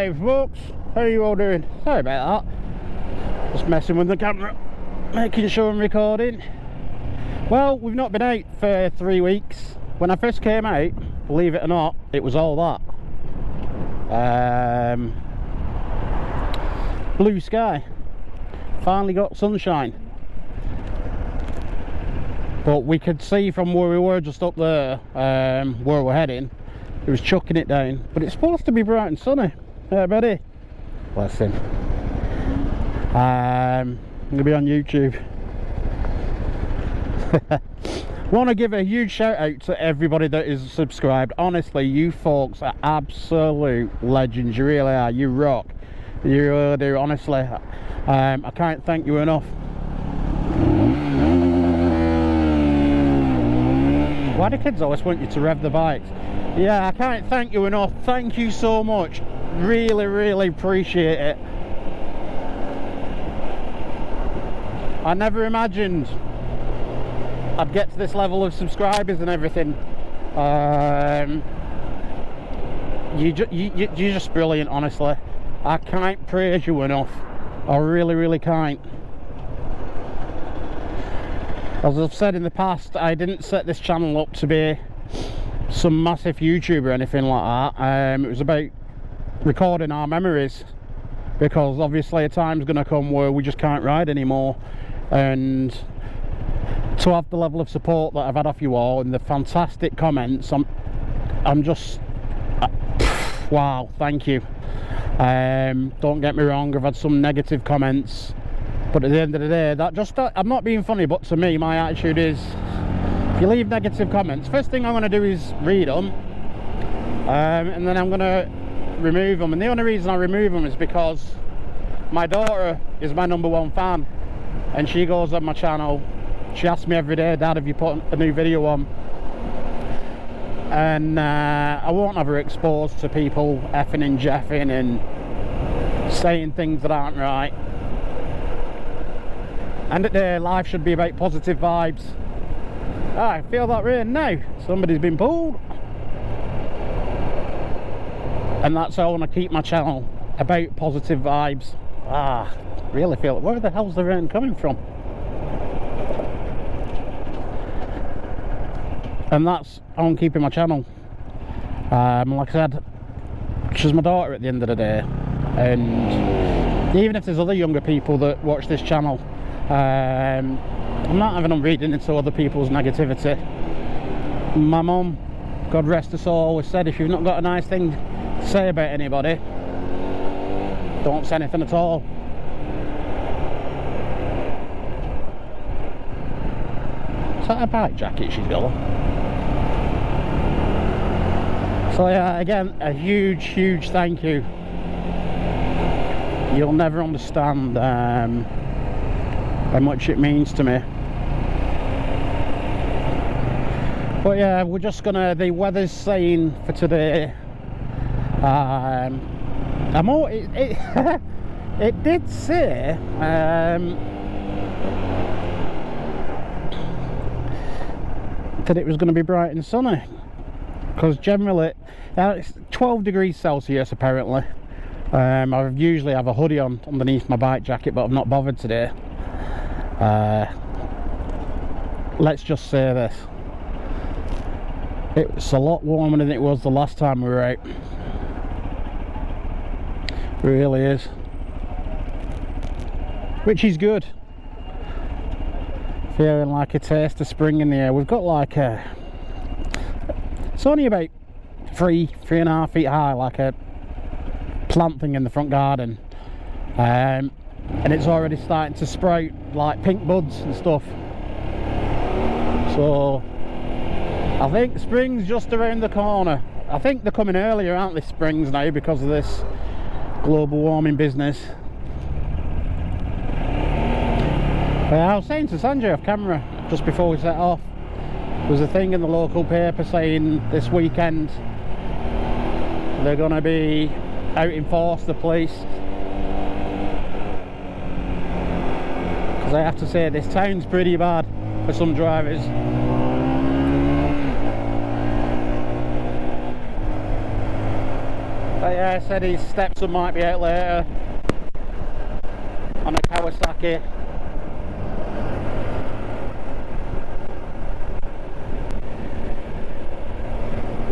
Hey folks, how are you all doing? Sorry about that. Just messing with the camera, making sure I'm recording. Well, we've not been out for 3 weeks. When I first came out, believe it or not, it was all that. Blue sky. Finally got sunshine. But we could see from where we were just up there, where we're heading, it was chucking it down. But it's supposed to be bright and sunny. Yeah, buddy. Bless him. I'm gonna be on YouTube. Want to give a huge shout out to everybody that is subscribed. Honestly, you folks are absolute legends. You really are. You rock. You really do. Honestly, I can't thank you enough. Why do kids always want you to rev the bikes? Yeah, I can't thank you enough. Thank you so much. Really, really appreciate it. I never imagined I'd get to this level of subscribers and everything. You're just brilliant, honestly. I can't praise you enough. I really, really can't. As I've said in the past, I didn't set this channel up to be some massive YouTuber or anything like that. It was about recording our memories, because obviously a time's going to come where we just can't ride anymore, and to have the level of support that I've had off you all and the fantastic comments, I'm just wow, thank you. Don't get me wrong, I've had some negative comments, but at the end of the day, I'm not being funny, but to me, my attitude is, if you leave negative comments, first thing I'm going to do is read them, and then I'm going to remove them. And the only reason I remove them is because my daughter is my #1 fan, and she goes on my channel. She asks me every day, Dad, have you put a new video on? And I won't have her exposed to people effing and jeffing and saying things that aren't right. And at the day, life should be about positive vibes. I feel that rain now. Somebody's been pulled. And that's how I want to keep my channel, about positive vibes. Really feel it. Where the hell's the rain coming from? And that's how I'm keeping my channel. Like I said, she's my daughter at the end of the day. And even if there's other younger people that watch this channel, I'm not having them reading into other people's negativity. My mum, God rest her soul, always said, if you've not got a nice thing to say about anybody, don't say anything at all. Is that a bike jacket she's got? So yeah, again, a huge thank you. You'll never understand how much it means to me. But yeah, we're just gonna, the weather's saying for today, it did say that it was going to be bright and sunny, because generally it's 12 degrees Celsius apparently. I usually have a hoodie on underneath my bike jacket, but I've not bothered today. Let's just say this, it's a lot warmer than it was the last time we were out. It really is, which is good. Feeling like a taste of spring in the air. We've got like it's only about 3.5 feet high, like a plant thing in the front garden, and it's already starting to sprout like pink buds and stuff. So I think spring's just around the corner. I think they're coming earlier, aren't they, springs now, because of this global warming business. I was saying to Sanjay off camera just before we set off, there was a thing in the local paper saying this weekend they're going to be out in force, the police. Because I have to say, this town's pretty bad for some drivers. But yeah, I said his stepson might be out later on a Kawasaki.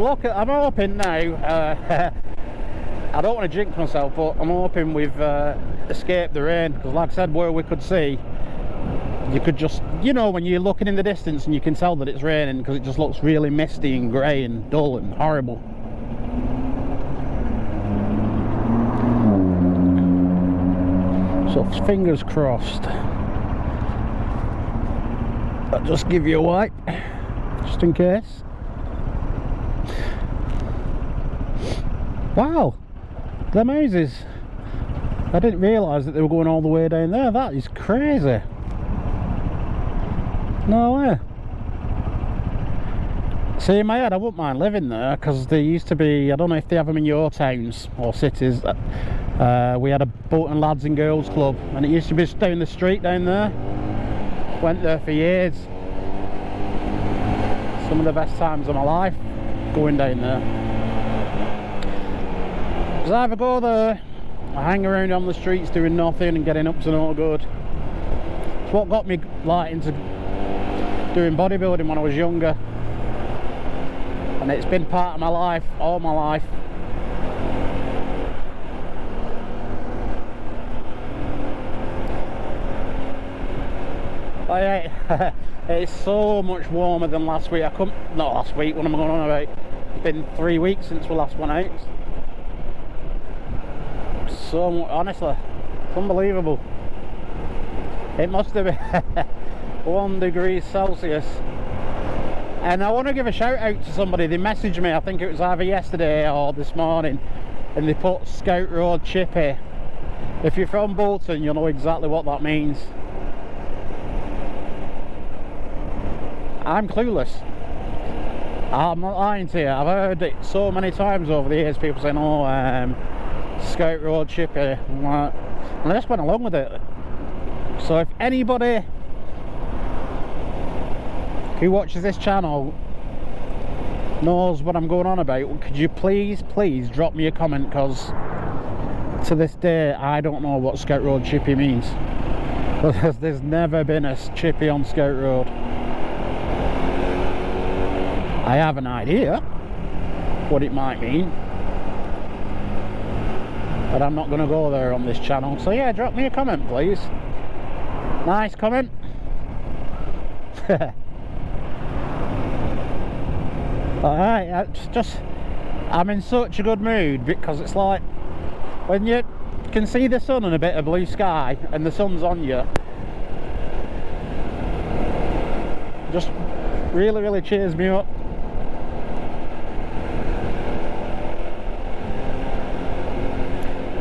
Look, I'm hoping now, I don't want to jinx myself, but I'm hoping we've escaped the rain, because like I said, where we could see, you could just, you know, when you're looking in the distance and you can tell that it's raining, because it just looks really misty and grey and dull and horrible. So fingers crossed. I'll just give you a wipe, just in case. Wow, them houses. I didn't realise that they were going all the way down there. That is crazy. No way. See, in my head, I wouldn't mind living there, because there used to be, I don't know if they have them in your towns or cities, we had a Bolton Lads and Girls Club, and it used to be just down the street down there. Went there for years. Some of the best times of my life going down there. Because I either go there, I hang around on the streets doing nothing and getting up to no good. It's what got me like into doing bodybuilding when I was younger, and it's been part of my life all my life. It's so much warmer than last week. Not last week, what am I going on about? It's been 3 weeks since we last went out. So much, honestly, it's unbelievable. It must have been 1 degree Celsius. And I want to give a shout out to somebody. They messaged me, I think it was either yesterday or this morning, and they put Scout Road Chippy. If you're from Bolton, you'll know exactly what that means. I'm clueless. I'm not lying to you. I've heard it so many times over the years, people saying, oh, Scout Road Chippy, and I just went along with it. So if anybody who watches this channel knows what I'm going on about, could you please drop me a comment, because to this day I don't know what Scout Road Chippy means. Because there's never been a chippy on Scout Road. I have an idea what it might mean, but I'm not going to go there on this channel. So yeah, drop me a comment, please. Nice comment. Alright, I'm in such a good mood, because it's like when you can see the sun and a bit of blue sky and the sun's on you, just really cheers me up.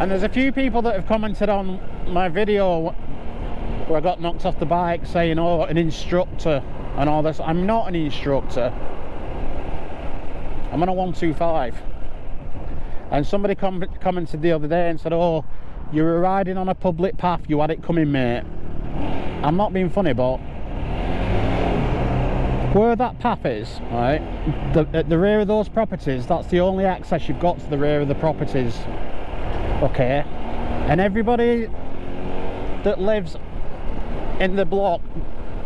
And there's a few people that have commented on my video where I got knocked off the bike saying, oh, an instructor and all this. I'm not an instructor. I'm on a 125. And somebody commented the other day and said, oh, you were riding on a public path, you had it coming, mate. I'm not being funny, but where that path is, right, at the rear of those properties, that's the only access you've got to the rear of the properties. Okay, and everybody that lives in the block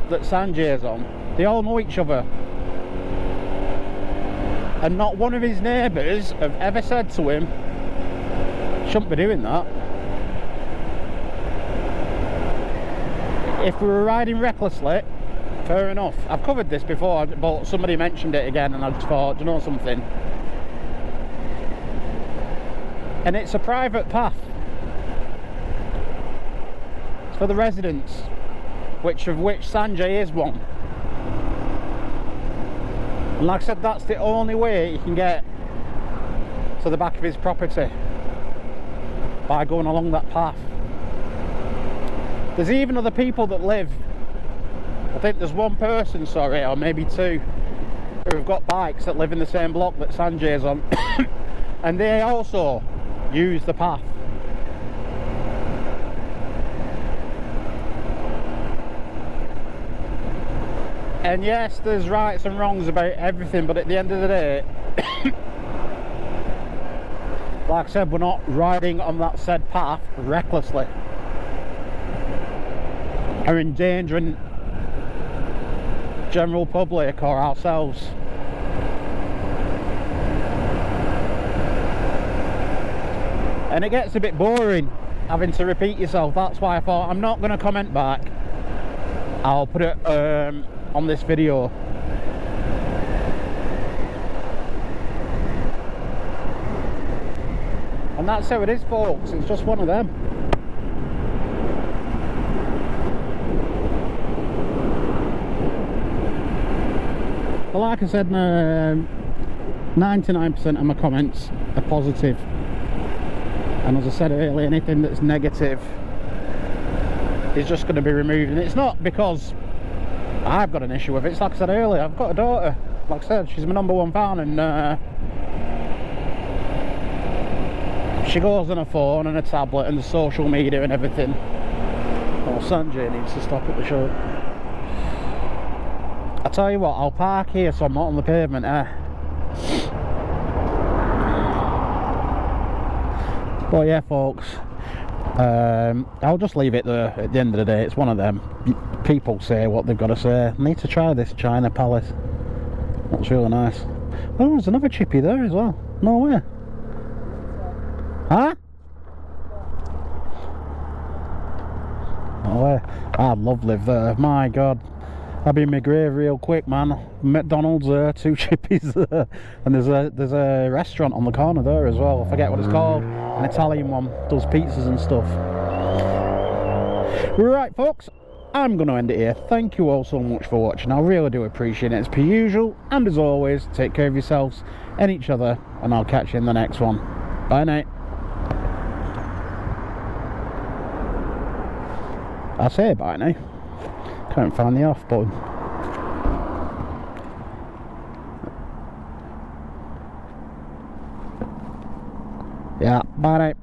that Sanjay's on, they all know each other, and not one of his neighbours have ever said to him, shouldn't be doing that. If we were riding recklessly, fair enough. I've covered this before, but somebody mentioned it again and I just thought, do you know something? And it's a private path. It's for the residents, which Sanjay is one. And like I said, that's the only way you can get to the back of his property, by going along that path. There's even other people that live, I think there's one person, sorry, or maybe two, who have got bikes that live in the same block that Sanjay's on. And they also use the path. And yes, there's rights and wrongs about everything, but at the end of the day, Like I said, we're not riding on that said path recklessly or endangering general public or ourselves. And it gets a bit boring having to repeat yourself. That's why I thought I'm not going to comment back. I'll put it on this video. And that's how it is, folks. It's just one of them. But like I said, 99% of my comments are positive. And as I said earlier, anything that's negative is just going to be removed. And it's not because I've got an issue with it. It's like I said earlier, I've got a daughter. Like I said, she's my #1 fan, and she goes on her phone and a tablet and the social media and everything. Oh, Sanjay needs to stop at the shop. I tell you what, I'll park here so I'm not on the pavement. But yeah, folks, I'll just leave it there. At the end of the day, it's one of them. People say what they've got to say. I need to try this China Palace. That's really nice. Oh, there's another chippy there as well. No way. Huh? No way. I'd love to live there. My God. I'd be in my grave real quick, man. McDonald's there, 2 chippies there. And there's a restaurant on the corner there as well. I forget what it's called. An Italian one. Does pizzas and stuff. Right, folks. I'm going to end it here. Thank you all so much for watching. I really do appreciate it as per usual. And as always, take care of yourselves and each other. And I'll catch you in the next one. Bye now. I say bye now. Can't find the off button. Yeah, bye now.